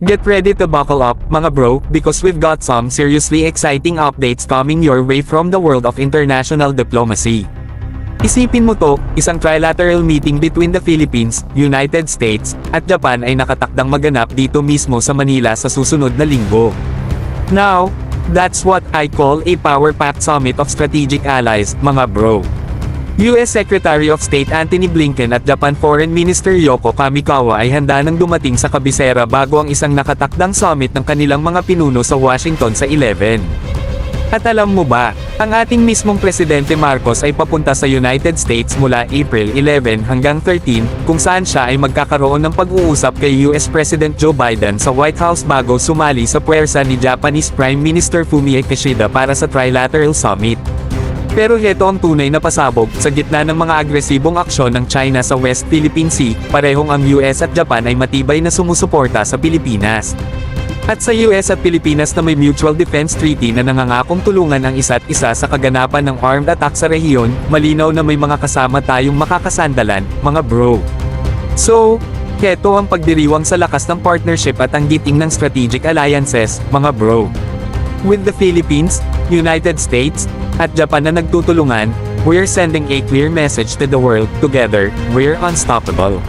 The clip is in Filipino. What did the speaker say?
Get ready to buckle up, mga bro, because we've got some seriously exciting updates coming your way from the world of international diplomacy. Isipin mo to, isang trilateral meeting between the Philippines, United States, at Japan ay nakatakdang maganap dito mismo sa Manila sa susunod na linggo. Now, that's what I call a power-packed summit of strategic allies, mga bro. US Secretary of State Antony Blinken at Japan Foreign Minister Yoko Kamikawa ay handa nang dumating sa kabisera bago ang isang nakatakdang summit ng kanilang mga pinuno sa Washington sa 11. At alam mo ba, ang ating mismong Presidente Marcos ay papunta sa United States mula April 11 hanggang 13, kung saan siya ay magkakaroon ng pag-uusap kay US President Joe Biden sa White House bago sumali sa puwersa ni Japanese Prime Minister Fumio Kishida para sa Trilateral Summit. Pero heto ang tunay na pasabog, sa gitna ng mga agresibong aksyon ng China sa West Philippine Sea, parehong ang US at Japan ay matibay na sumusuporta sa Pilipinas. At sa US at Pilipinas na may Mutual Defense Treaty na nangangakong tulungan ang isa't isa sa kaganapan ng armed attack sa rehiyon, malinaw na may mga kasama tayong makakasandalan, mga bro. So, heto ang pagdiriwang sa lakas ng partnership at ang giting ng strategic alliances, mga bro. With the Philippines, United States, at Japan na nagtutulungan, we're sending a clear message to the world, together, we're unstoppable.